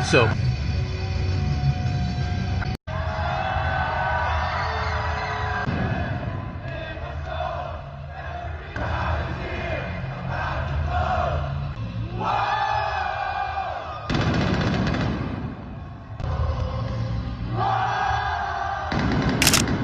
So,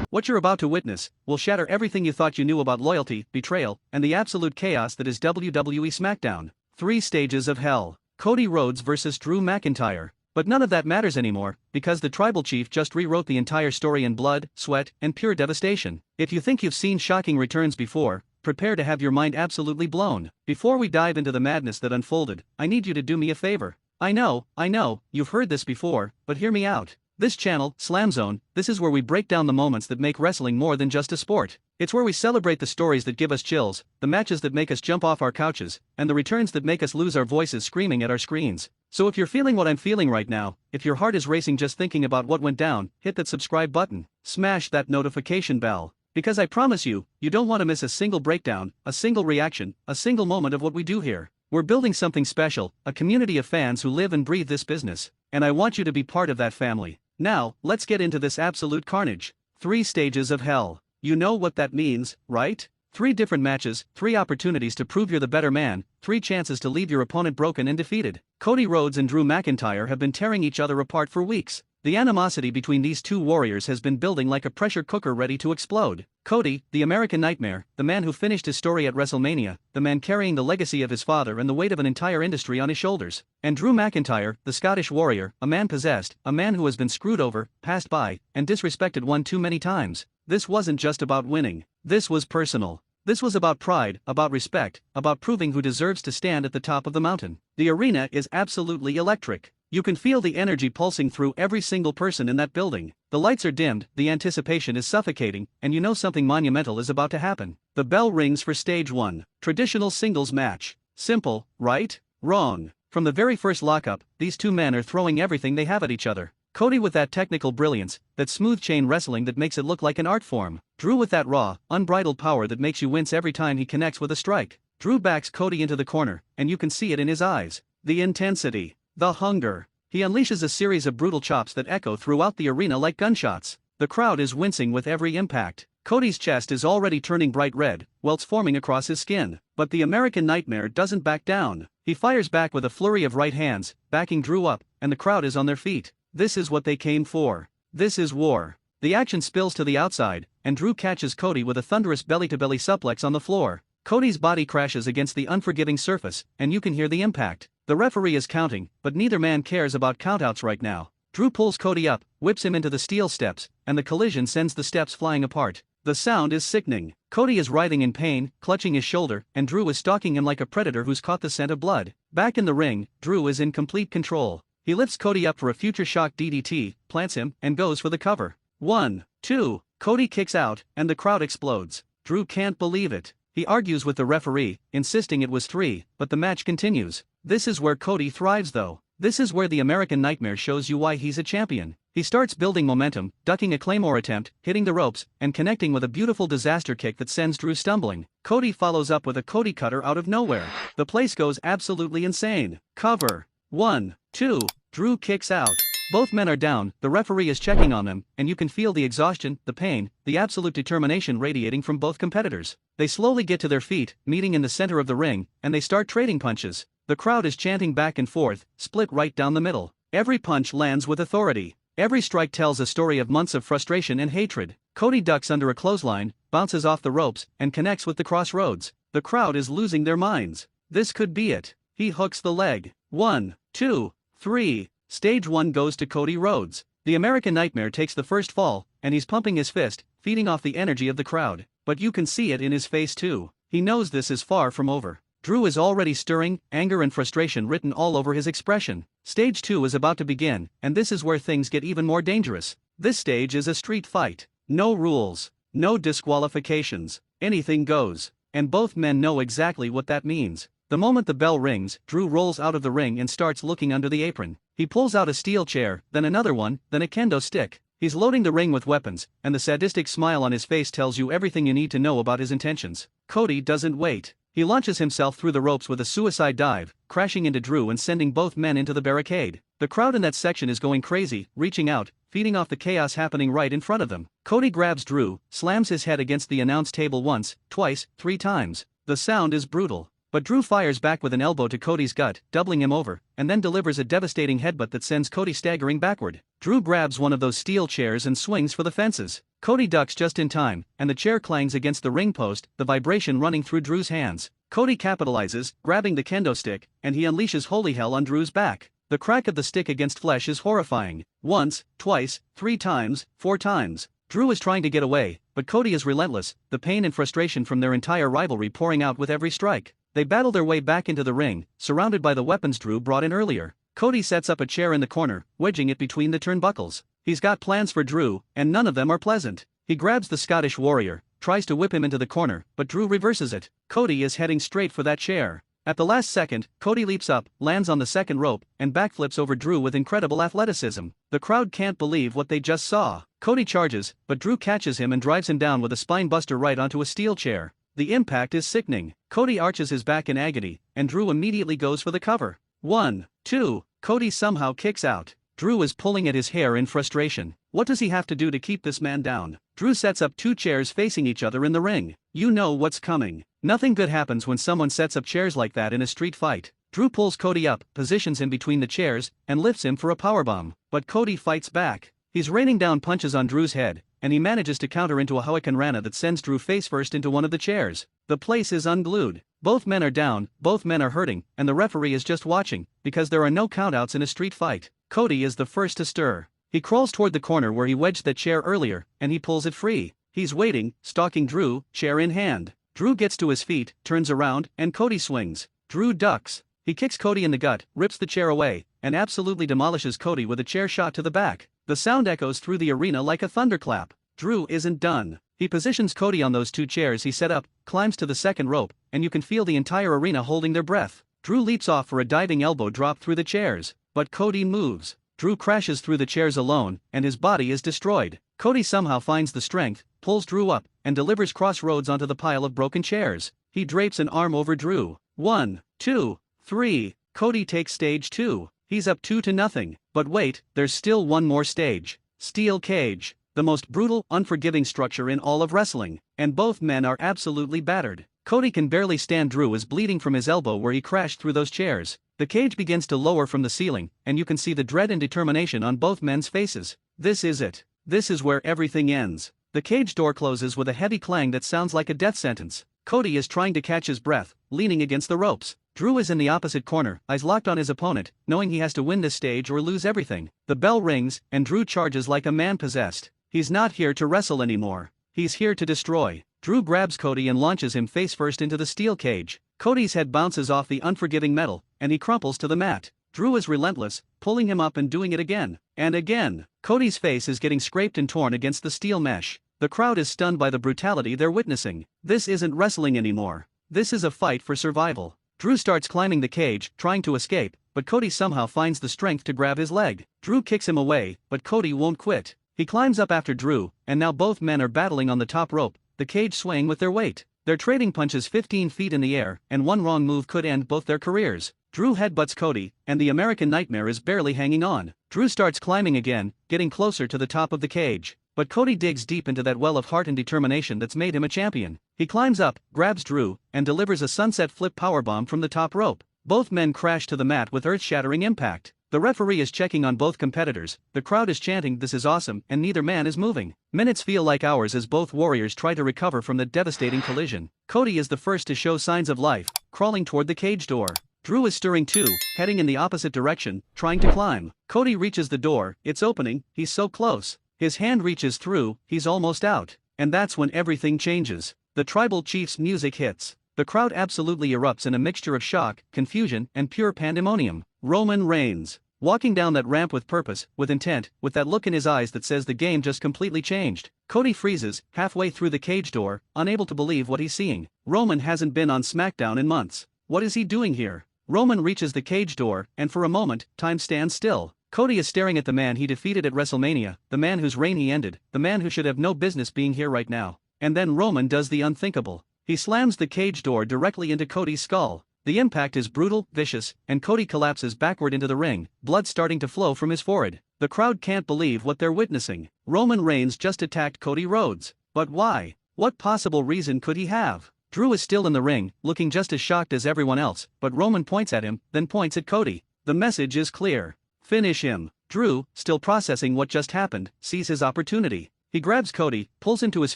What you're about to witness will shatter everything you thought you knew about loyalty, betrayal, and the absolute chaos that is WWE SmackDown. 3 stages of hell. Cody Rhodes vs. Drew McIntyre. But none of that matters anymore, because the tribal chief just rewrote the entire story in blood, sweat, and pure devastation. If you think you've seen shocking returns before, prepare to have your mind absolutely blown. Before we dive into the madness that unfolded, I need you to do me a favor. I know, you've heard this before, but hear me out. This channel, SLAMZONE, this is where we break down the moments that make wrestling more than just a sport. It's where we celebrate the stories that give us chills, the matches that make us jump off our couches, and the returns that make us lose our voices screaming at our screens. So if you're feeling what I'm feeling right now, if your heart is racing just thinking about what went down, hit that subscribe button, smash that notification bell. Because I promise you, you don't want to miss a single breakdown, a single reaction, a single moment of what we do here. We're building something special, a community of fans who live and breathe this business, and I want you to be part of that family. Now, let's get into this absolute carnage. 3 stages of hell. You know what that means, right? 3 different matches, 3 opportunities to prove you're the better man, 3 chances to leave your opponent broken and defeated. Cody Rhodes and Drew McIntyre have been tearing each other apart for weeks. The animosity between these 2 warriors has been building like a pressure cooker ready to explode. Cody, the American Nightmare, the man who finished his story at WrestleMania, the man carrying the legacy of his father and the weight of an entire industry on his shoulders. And Drew McIntyre, the Scottish Warrior, a man possessed, a man who has been screwed over, passed by, and disrespected one too many times. This wasn't just about winning. This was personal. This was about pride, about respect, about proving who deserves to stand at the top of the mountain. The arena is absolutely electric. You can feel the energy pulsing through every single person in that building. The lights are dimmed, the anticipation is suffocating, and you know something monumental is about to happen. The bell rings for stage 1. Traditional singles match. Simple, right? Wrong. From the very first lockup, these 2 men are throwing everything they have at each other. Cody with that technical brilliance, that smooth chain wrestling that makes it look like an art form. Drew with that raw, unbridled power that makes you wince every time he connects with a strike. Drew backs Cody into the corner, and you can see it in his eyes. The intensity. The hunger. He unleashes a series of brutal chops that echo throughout the arena like gunshots. The crowd is wincing with every impact. Cody's chest is already turning bright red, welts forming across his skin. But the American Nightmare doesn't back down. He fires back with a flurry of right hands, backing Drew up, and the crowd is on their feet. This is what they came for. This is war. The action spills to the outside, and Drew catches Cody with a thunderous belly-to-belly suplex on the floor. Cody's body crashes against the unforgiving surface, and you can hear the impact. The referee is counting, but neither man cares about countouts right now. Drew pulls Cody up, whips him into the steel steps, and the collision sends the steps flying apart. The sound is sickening. Cody is writhing in pain, clutching his shoulder, and Drew is stalking him like a predator who's caught the scent of blood. Back in the ring, Drew is in complete control. He lifts Cody up for a future shock DDT, plants him, and goes for the cover. 1, 2, Cody kicks out, and the crowd explodes. Drew can't believe it. He argues with the referee, insisting it was 3, but the match continues. This is where Cody thrives though. This is where the American Nightmare shows you why he's a champion. He starts building momentum, ducking a Claymore attempt, hitting the ropes, and connecting with a beautiful disaster kick that sends Drew stumbling. Cody follows up with a Cody cutter out of nowhere. The place goes absolutely insane. Cover. 1, 2, Drew kicks out. Both men are down, the referee is checking on them, and you can feel the exhaustion, the pain, the absolute determination radiating from both competitors. They slowly get to their feet, meeting in the center of the ring, and they start trading punches. The crowd is chanting back and forth, split right down the middle. Every punch lands with authority. Every strike tells a story of months of frustration and hatred. Cody ducks under a clothesline, bounces off the ropes, and connects with the crossroads. The crowd is losing their minds. This could be it. He hooks the leg. 1, 2, 3. Stage 1 goes to Cody Rhodes. The American Nightmare takes the first fall, and he's pumping his fist, feeding off the energy of the crowd. But you can see it in his face too. He knows this is far from over. Drew is already stirring, anger and frustration written all over his expression. Stage 2 is about to begin, and this is where things get even more dangerous. This stage is a street fight. No rules. No disqualifications. Anything goes. And both men know exactly what that means. The moment the bell rings, Drew rolls out of the ring and starts looking under the apron. He pulls out a steel chair, then another one, then a kendo stick. He's loading the ring with weapons, and the sadistic smile on his face tells you everything you need to know about his intentions. Cody doesn't wait. He launches himself through the ropes with a suicide dive, crashing into Drew and sending both men into the barricade. The crowd in that section is going crazy, reaching out, feeding off the chaos happening right in front of them. Cody grabs Drew, slams his head against the announce table once, twice, 3 times. The sound is brutal. But Drew fires back with an elbow to Cody's gut, doubling him over, and then delivers a devastating headbutt that sends Cody staggering backward. Drew grabs one of those steel chairs and swings for the fences. Cody ducks just in time, and the chair clangs against the ring post, the vibration running through Drew's hands. Cody capitalizes, grabbing the kendo stick, and he unleashes holy hell on Drew's back. The crack of the stick against flesh is horrifying. Once, twice, 3 times, 4 times. Drew is trying to get away, but Cody is relentless, the pain and frustration from their entire rivalry pouring out with every strike. They battle their way back into the ring, surrounded by the weapons Drew brought in earlier. Cody sets up a chair in the corner, wedging it between the turnbuckles. He's got plans for Drew, and none of them are pleasant. He grabs the Scottish Warrior, tries to whip him into the corner, but Drew reverses it. Cody is heading straight for that chair. At the last second, Cody leaps up, lands on the second rope, and backflips over Drew with incredible athleticism. The crowd can't believe what they just saw. Cody charges, but Drew catches him and drives him down with a spine-buster right onto a steel chair. The impact is sickening. Cody arches his back in agony, and Drew immediately goes for the cover. 1, 2, Cody somehow kicks out. Drew is pulling at his hair in frustration. What does he have to do to keep this man down? Drew sets up 2 chairs facing each other in the ring. You know what's coming. Nothing good happens when someone sets up chairs like that in a street fight. Drew pulls Cody up, positions him between the chairs, and lifts him for a powerbomb. But Cody fights back. He's raining down punches on Drew's head, and he manages to counter into a Hurricane Rana that sends Drew face first into one of the chairs. The place is unglued. Both men are down, both men are hurting, and the referee is just watching, because there are no countouts in a street fight. Cody is the first to stir. He crawls toward the corner where he wedged that chair earlier, and he pulls it free. He's waiting, stalking Drew, chair in hand. Drew gets to his feet, turns around, and Cody swings. Drew ducks. He kicks Cody in the gut, rips the chair away, and absolutely demolishes Cody with a chair shot to the back. The sound echoes through the arena like a thunderclap. Drew isn't done. He positions Cody on those 2 chairs he set up, climbs to the second rope, and you can feel the entire arena holding their breath. Drew leaps off for a diving elbow drop through the chairs, but Cody moves. Drew crashes through the chairs alone, and his body is destroyed. Cody somehow finds the strength, pulls Drew up, and delivers Rhodes onto the pile of broken chairs. He drapes an arm over Drew. 1, 2, 3. Cody takes stage 2. He's up 2-0. But wait, there's still one more stage. Steel cage. The most brutal, unforgiving structure in all of wrestling. And both men are absolutely battered. Cody can barely stand. Drew is bleeding from his elbow where he crashed through those chairs. The cage begins to lower from the ceiling, and you can see the dread and determination on both men's faces. This is it. This is where everything ends. The cage door closes with a heavy clang that sounds like a death sentence. Cody is trying to catch his breath, leaning against the ropes. Drew is in the opposite corner, eyes locked on his opponent, knowing he has to win this stage or lose everything. The bell rings, and Drew charges like a man possessed. He's not here to wrestle anymore. He's here to destroy. Drew grabs Cody and launches him face first into the steel cage. Cody's head bounces off the unforgiving metal, and he crumples to the mat. Drew is relentless, pulling him up and doing it again. And again. Cody's face is getting scraped and torn against the steel mesh. The crowd is stunned by the brutality they're witnessing. This isn't wrestling anymore. This is a fight for survival. Drew starts climbing the cage, trying to escape, but Cody somehow finds the strength to grab his leg. Drew kicks him away, but Cody won't quit. He climbs up after Drew, and now both men are battling on the top rope, the cage swaying with their weight. They're trading punches 15 feet in the air, and one wrong move could end both their careers. Drew headbutts Cody, and the American Nightmare is barely hanging on. Drew starts climbing again, getting closer to the top of the cage. But Cody digs deep into that well of heart and determination that's made him a champion. He climbs up, grabs Drew, and delivers a sunset flip powerbomb from the top rope. Both men crash to the mat with earth-shattering impact. The referee is checking on both competitors, the crowd is chanting "This is awesome," and neither man is moving. Minutes feel like hours as both warriors try to recover from the devastating collision. Cody is the first to show signs of life, crawling toward the cage door. Drew is stirring too, heading in the opposite direction, trying to climb. Cody reaches the door, it's opening, he's so close. His hand reaches through, he's almost out. And that's when everything changes. The tribal chief's music hits. The crowd absolutely erupts in a mixture of shock, confusion, and pure pandemonium. Roman Reigns, walking down that ramp with purpose, with intent, with that look in his eyes that says the game just completely changed. Cody freezes, halfway through the cage door, unable to believe what he's seeing. Roman hasn't been on SmackDown in months. What is he doing here? Roman reaches the cage door, and for a moment, time stands still. Cody is staring at the man he defeated at WrestleMania, the man whose reign he ended, the man who should have no business being here right now. And then Roman does the unthinkable. He slams the cage door directly into Cody's skull. The impact is brutal, vicious, and Cody collapses backward into the ring, blood starting to flow from his forehead. The crowd can't believe what they're witnessing. Roman Reigns just attacked Cody Rhodes. But why? What possible reason could he have? Drew is still in the ring, looking just as shocked as everyone else, but Roman points at him, then points at Cody. The message is clear. Finish him. Drew, still processing what just happened, sees his opportunity. He grabs Cody, pulls him to his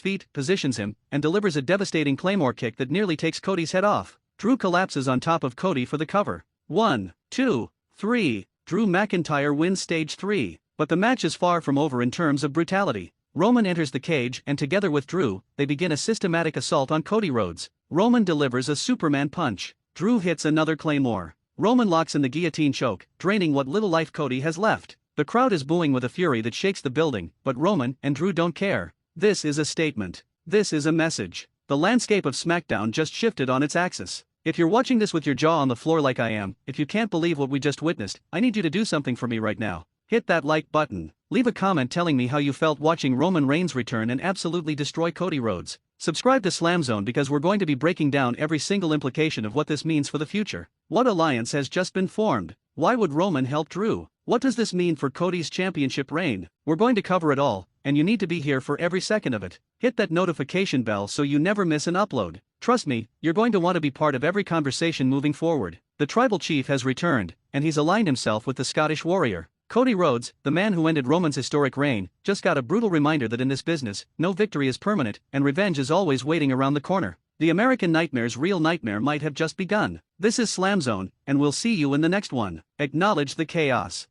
feet, positions him, and delivers a devastating Claymore kick that nearly takes Cody's head off. Drew collapses on top of Cody for the cover. 1, 2, 3. Drew McIntyre wins stage 3. But the match is far from over in terms of brutality. Roman enters the cage and together with Drew, they begin a systematic assault on Cody Rhodes. Roman delivers a Superman punch. Drew hits another Claymore. Roman locks in the guillotine choke, draining what little life Cody has left. The crowd is booing with a fury that shakes the building, but Roman and Drew don't care. This is a statement. This is a message. The landscape of SmackDown just shifted on its axis. If you're watching this with your jaw on the floor like I am, if you can't believe what we just witnessed, I need you to do something for me right now. Hit that like button. Leave a comment telling me how you felt watching Roman Reigns return and absolutely destroy Cody Rhodes. Subscribe to SlamZone because we're going to be breaking down every single implication of what this means for the future. What alliance has just been formed? Why would Roman help Drew? What does this mean for Cody's championship reign? We're going to cover it all, and you need to be here for every second of it. Hit that notification bell so you never miss an upload. Trust me, you're going to want to be part of every conversation moving forward. The tribal chief has returned, and he's aligned himself with the Scottish warrior. Cody Rhodes, the man who ended Roman's historic reign, just got a brutal reminder that in this business, no victory is permanent, and revenge is always waiting around the corner. The American Nightmare's real nightmare might have just begun. This is SlamZone, and we'll see you in the next one. Acknowledge the chaos.